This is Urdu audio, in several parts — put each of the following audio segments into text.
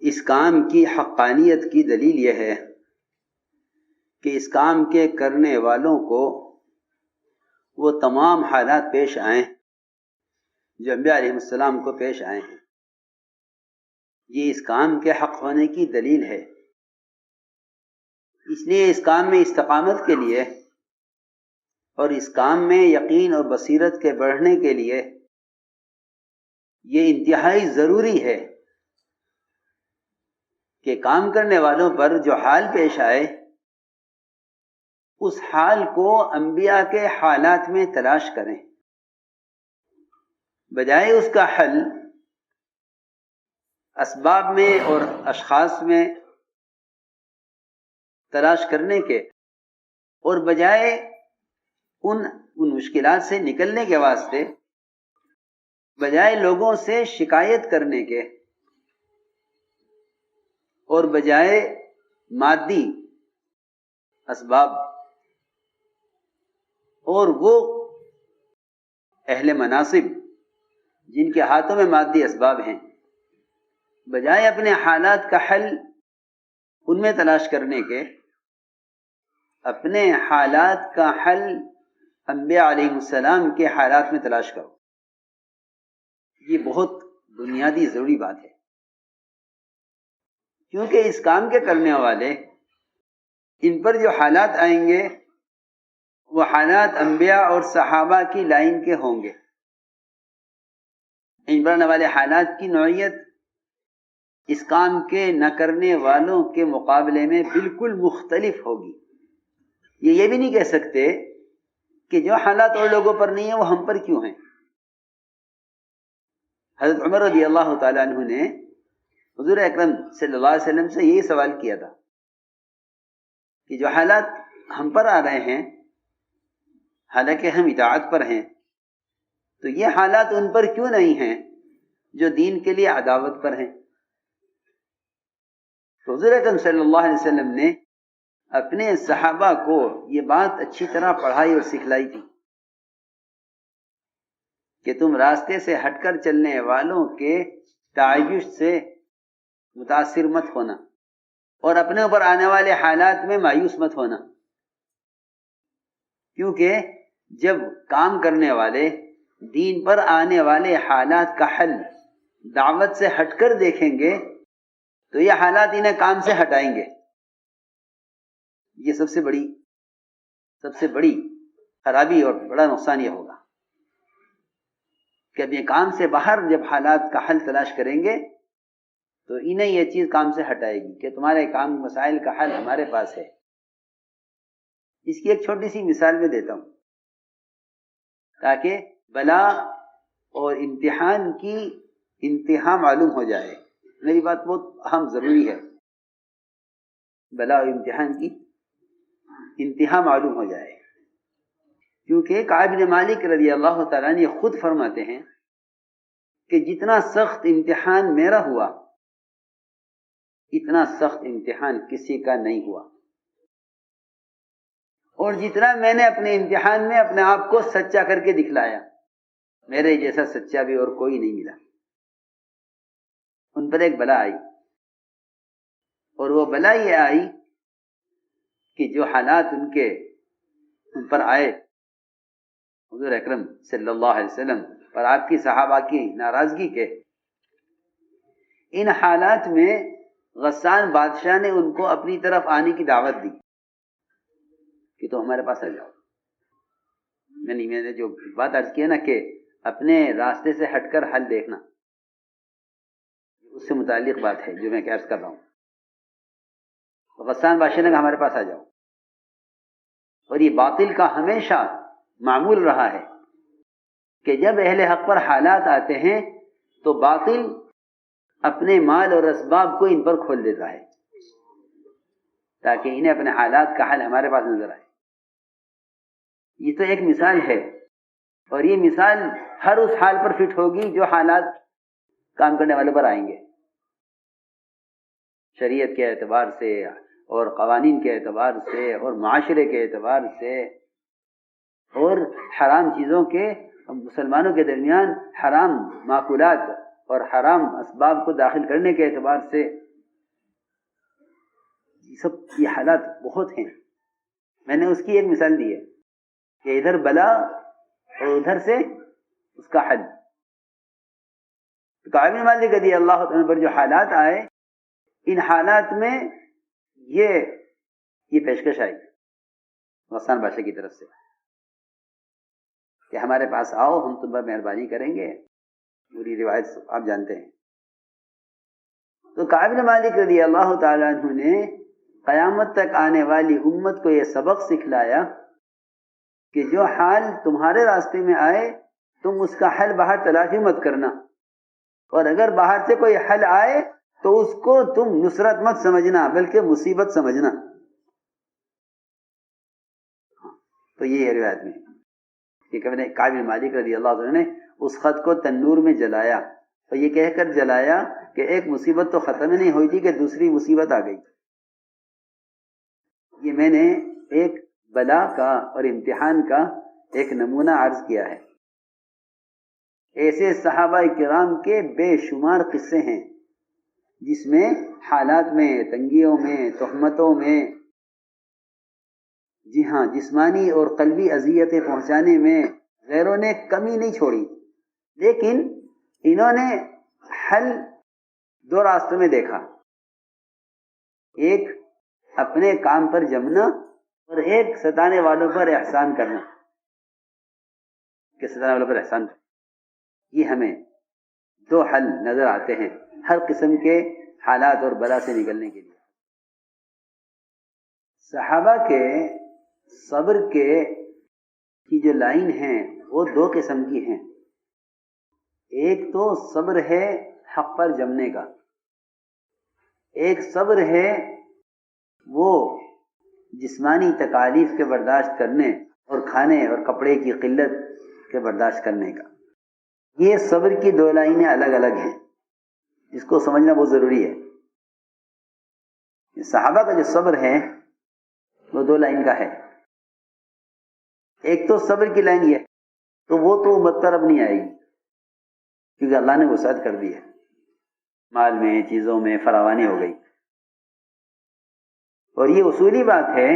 اس کام کی حقانیت کی دلیل یہ ہے کہ اس کام کے کرنے والوں کو وہ تمام حالات پیش آئیں جو انبیاء علیہ السلام کو پیش آئے ہیں. یہ اس کام کے حق ہونے کی دلیل ہے. اس لیے اس کام میں استقامت کے لیے اور اس کام میں یقین اور بصیرت کے بڑھنے کے لیے یہ انتہائی ضروری ہے کہ کام کرنے والوں پر جو حال پیش آئے اس حال کو انبیاء کے حالات میں تلاش کریں، بجائے اس کا حل اسباب میں اور اشخاص میں تلاش کرنے کے، اور بجائے ان مشکلات سے نکلنے کے واسطے بجائے لوگوں سے شکایت کرنے کے اور بجائے مادی اسباب اور وہ اہل مناصب جن کے ہاتھوں میں مادی اسباب ہیں، بجائے اپنے حالات کا حل ان میں تلاش کرنے کے اپنے حالات کا حل انبیاء علیہ السلام کے حالات میں تلاش کرو. یہ بہت بنیادی ضروری بات ہے، کیونکہ اس کام کے کرنے والے ان پر جو حالات آئیں گے وہ حالات انبیاء اور صحابہ کی لائن کے ہوں گے. ان پر آنے والے حالات کی نوعیت اس کام کے نہ کرنے والوں کے مقابلے میں بالکل مختلف ہوگی. یہ بھی نہیں کہہ سکتے کہ جو حالات اور لوگوں پر نہیں ہیں وہ ہم پر کیوں ہیں. حضرت عمر رضی اللہ تعالیٰ عنہ نے حضور اکرم صلی اللہ علیہ وسلم سے یہی سوال کیا تھا کہ جو حالات ہم پر آ رہے ہیں حالانکہ ہم اطاعت پر ہیں، تو یہ حالات ان پر کیوں نہیں ہیں جو دین کے لیے عداوت پر ہیں. تو حضور اکرم صلی اللہ علیہ وسلم نے اپنے صحابہ کو یہ بات اچھی طرح پڑھائی اور سکھلائی تھی کہ تم راستے سے ہٹ کر چلنے والوں کے تعیش سے متاثر مت ہونا اور اپنے اوپر آنے والے حالات میں مایوس مت ہونا، کیونکہ جب کام کرنے والے دین پر آنے والے حالات کا حل دعوت سے ہٹ کر دیکھیں گے تو یہ حالات انہیں کام سے ہٹائیں گے. یہ سب سے بڑی خرابی اور بڑا نقصان یہ ہوگا کہ اب یہ کام سے باہر جب حالات کا حل تلاش کریں گے تو انہیں یہ چیز کام سے ہٹائے گی کہ تمہارے کام مسائل کا حل ہمارے پاس ہے. اس کی ایک چھوٹی سی مثال میں دیتا ہوں تاکہ بلا اور امتحان کی انتہا معلوم ہو جائے. میری بات بہت اہم ضروری ہے، بلا اور امتحان کی انتہا معلوم ہو جائے، کیونکہ کعب بن مالک رضی اللہ تعالیٰ عنہ یہ خود فرماتے ہیں کہ جتنا سخت امتحان میرا ہوا اتنا سخت امتحان کسی کا نہیں ہوا، اور جتنا میں نے اپنے امتحان میں اپنے آپ کو سچا کر کے دکھلایا میرے جیسا سچا بھی اور کوئی نہیں ملا. ان پر ایک بلا آئی، اور وہ بلا یہ آئی کہ جو حالات ان پر آئے حضور اکرم صلی اللہ علیہ وسلم اور آپ کی صحابہ کی ناراضگی کے، ان حالات میں غسان بادشاہ نے ان کو اپنی طرف آنے کی دعوت دی کہ تو ہمارے پاس آ جاؤ. میں نے جو بات عرض کیا نا کہ اپنے راستے سے ہٹ کر حل دیکھنا، اس سے متعلق بات ہے جو میں عرض کر رہا ہوں. غسان بادشاہ نے کہا ہمارے پاس آ جاؤ، اور یہ باطل کا ہمیشہ معمول رہا ہے کہ جب اہل حق پر حالات آتے ہیں تو باطل اپنے مال اور اسباب کو ان پر کھول دیتا ہے تاکہ انہیں اپنے حالات کا حل ہمارے پاس نظر آئے. یہ تو ایک مثال ہے، اور یہ مثال ہر اس حال پر فٹ ہوگی جو حالات کام کرنے والوں پر آئیں گے، شریعت کے اعتبار سے اور قوانین کے اعتبار سے اور معاشرے کے اعتبار سے اور حرام چیزوں کے مسلمانوں کے درمیان حرام معقولات اور حرام اسباب کو داخل کرنے کے اعتبار سے یہ حالات بہت ہیں. میں نے اس کی ایک مثال دی ہے کہ ادھر بلا اور ادھر سے اس کا حل. کعب بن مالک رضی اللہ عنہ پر جو حالات آئے، ان حالات میں یہ پیشکش آئی غسان بادشاہ کی طرف سے کہ ہمارے پاس آؤ، ہم تم پر مہربانی کریں گے. پوری روایت آپ جانتے ہیں. تو کعب بن مالک رضی اللہ تعالیٰ عنہ نے قیامت تک آنے والی امت کو یہ سبق سکھلایا کہ جو حال تمہارے راستے میں آئے تم اس کا حل باہر تلافی مت کرنا، اور اگر باہر سے کوئی حل آئے تو اس کو تم نصرت مت سمجھنا بلکہ مصیبت سمجھنا. تو یہ روایت میں کہ کعب بن مالک رضی اللہ عنہ نے اس خط کو تنور میں جلایا اور یہ کہہ کر جلایا کہ ایک مصیبت تو ختم نہیں ہوئی تھی کہ دوسری مصیبت آ گئی. یہ میں نے ایک بلا کا اور امتحان کا ایک نمونہ عرض کیا ہے. ایسے صحابہ کرام کے بے شمار قصے ہیں جس میں حالات میں، تنگیوں میں، تہمتوں میں، جی ہاں، جسمانی اور قلبی اذیتیں پہنچانے میں غیروں نے کمی نہیں چھوڑی، لیکن انہوں نے حل دو راستوں میں دیکھا. ایک اپنے کام پر جمنا اور ایک ستانے والوں پر احسان کرنا کہ ستانے والوں پر احسان کرنا. یہ ہمیں دو حل نظر آتے ہیں ہر قسم کے حالات اور بلا سے نکلنے کے لیے. صحابہ کے صبر کی جو لائن ہیں وہ دو قسم کی ہیں. ایک تو صبر ہے حق پر جمنے کا، ایک صبر ہے وہ جسمانی تکالیف کے برداشت کرنے اور کھانے اور کپڑے کی قلت کے برداشت کرنے کا. یہ صبر کی دو لائنیں الگ الگ ہیں، جس کو سمجھنا بہت ضروری ہے. صحابہ کا جو صبر ہے وہ دو لائن کا ہے. ایک تو صبر کی لائن یہ، تو وہ تو امت پر اب نہیں آئے گی کیونکہ اللہ نے وسعت کر دی ہے، مال میں، چیزوں میں فراوانی ہو گئی. اور یہ اصولی بات ہے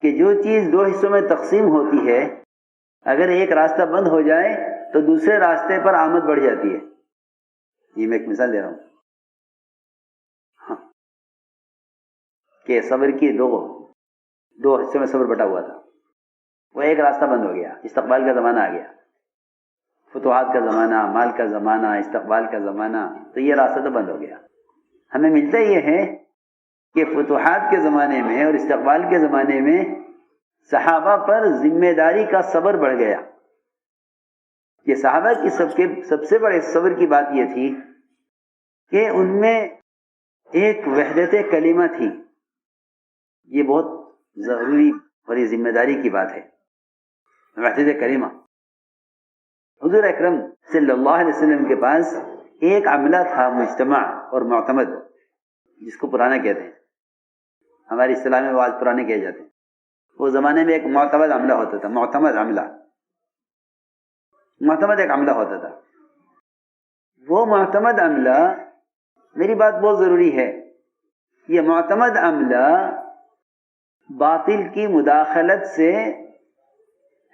کہ جو چیز دو حصوں میں تقسیم ہوتی ہے، اگر ایک راستہ بند ہو جائے تو دوسرے راستے پر آمد بڑھ جاتی ہے. یہ میں ایک مثال دے رہا ہوں کہ صبر کی دو حصوں میں صبر بٹا ہوا تھا. وہ ایک راستہ بند ہو گیا، استقبال کا زمانہ آ گیا، فتوحات کا زمانہ، مال کا زمانہ، استقبال کا زمانہ. تو یہ راستہ تو بند ہو گیا. ہمیں ملتا یہ ہے کہ فتوحات کے زمانے میں اور استقبال کے زمانے میں صحابہ پر ذمہ داری کا صبر بڑھ گیا. کہ صحابہ کی سب سے بڑے صبر کی بات یہ تھی کہ ان میں ایک وحدت کلمہ تھی. یہ بہت ضروری اور یہ ذمہ داری کی بات ہے، وحدت کلمہ. حضور اکرم صلی اللہ علیہ وسلم کے پاس ایک عملہ تھا مجتمع اور معتمد، جس کو پرانا کہتے ہیں. ہماری اصطلاح میں وہ آج پرانے کہے جاتے ہیں. وہ زمانے میں ایک معتمد عملہ ہوتا تھا، معتمد ایک عملہ ہوتا تھا. وہ معتمد عملہ، میری بات بہت ضروری ہے، یہ معتمد عملہ باطل کی مداخلت سے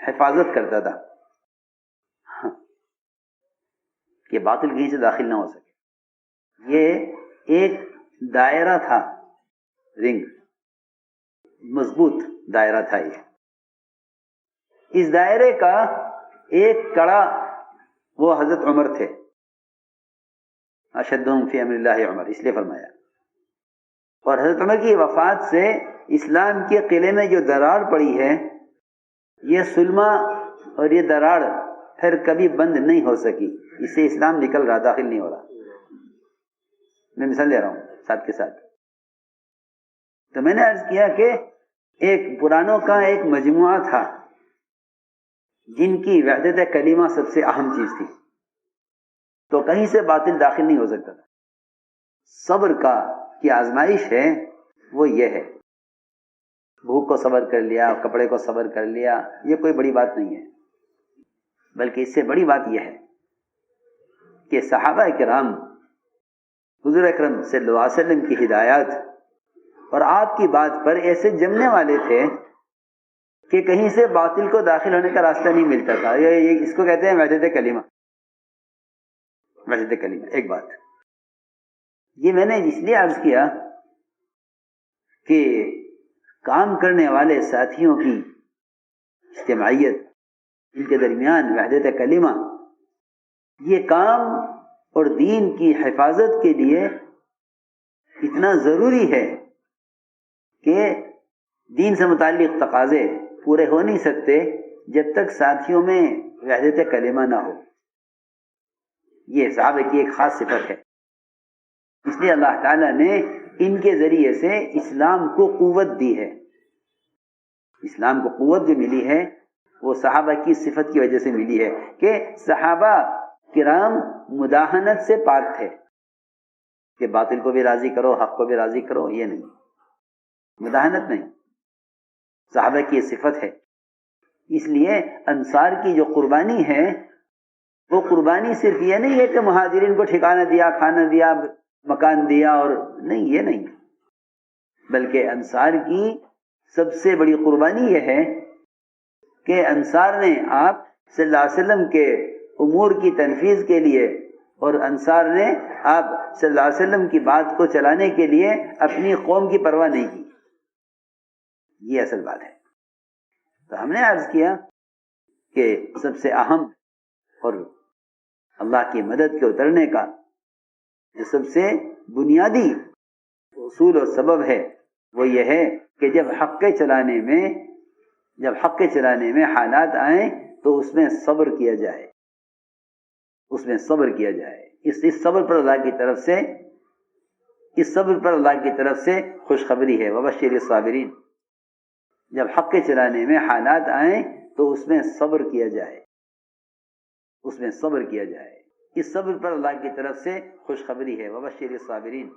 حفاظت کرتا تھا کہ باطل کہیں سے داخل نہ ہو سکے. یہ ایک دائرہ تھا، رنگ، مضبوط دائرہ تھا. اس دائرے کا ایک کڑا وہ حضرت عمر تھے. اشدہم فی امر اللہ عمر، اس لیے فرمایا. اور حضرت عمر کی وفات سے اسلام کے قلعے میں جو دراڑ پڑی ہے، یہ سلما اور یہ دراڑ پھر کبھی بند نہیں ہو سکی. اس سے اسلام نکل رہا، داخل نہیں ہو رہا. میں مثال دے رہا ہوں ساتھ کے ساتھ. تو میں نے عرض کیا کہ ایک پرانوں کا ایک مجموعہ تھا جن کی وحدت کلمہ سب سے اہم چیز تھی، تو کہیں سے باطل داخل نہیں ہو سکتا تھا. صبر کی آزمائش ہے وہ یہ ہے. بھوک کو صبر کر لیا، کپڑے کو صبر کر لیا، یہ کوئی بڑی بات نہیں ہے، بلکہ اس سے بڑی بات یہ ہے کہ صحابہ کرام حضور اکرم صلی اللہ علیہ وسلم کی ہدایات اور آپ کی بات پر ایسے جمنے والے تھے کہ کہیں سے باطل کو داخل ہونے کا راستہ نہیں ملتا تھا. یہ اس کو کہتے ہیں وحدت کلمہ. وحدت کلمہ ایک بات یہ میں نے اس لیے عرض کیا کہ کام کرنے والے ساتھیوں کی اجتماعیت، ان کے درمیان وحدت کلمہ، یہ کام اور دین کی حفاظت کے لیے اتنا ضروری ہے کہ دین سے متعلق تقاضے پورے ہو نہیں سکتے جب تک ساتھیوں میں وحدت کلمہ نہ ہو. یہ صحابہ کی ایک خاص صفت ہے. اس لیے اللہ تعالیٰ نے ان کے ذریعے سے اسلام کو قوت دی ہے. اسلام کو قوت جو ملی ہے وہ صحابہ کی صفت کی وجہ سے ملی ہے کہ صحابہ کرام مداہنت سے پاک تھے کہ باطل کو بھی راضی کرو، حق کو بھی راضی کرو. یہ نہیں، مداہنت نہیں، صحابہ کی یہ صفت ہے. اس لیے انصار کی جو قربانی ہے وہ قربانی صرف یہ نہیں ہے کہ مہاجرین کو ٹھکانہ دیا، کھانا دیا، مکان دیا، اور نہیں، یہ نہیں، بلکہ انصار کی سب سے بڑی قربانی یہ ہے کہ انصار نے آپ صلی اللہ علیہ وسلم کے امور کی تنفیذ کے لیے اور انصار نے آپ صلی اللہ علیہ وسلم کی بات کو چلانے کے لیے اپنی قوم کی پرواہ نہیں کی. یہ اصل بات ہے. تو ہم نے عرض کیا کہ سب سے اہم اور اللہ کی مدد کے اترنے کا جو سب سے بنیادی اصول اور سبب ہے وہ یہ ہے کہ جب حق کے چلانے میں حالات آئیں تو اس میں صبر کیا جائے. اس صبر پر اللہ کی طرف سے خوشخبری ہے. وبشر الصابرین. جب حق کے چلانے میں حالات آئیں تو اس میں صبر کیا جائے. اس صبر پر اللہ کی طرف سے خوشخبری ہے. وبشر الصابرین.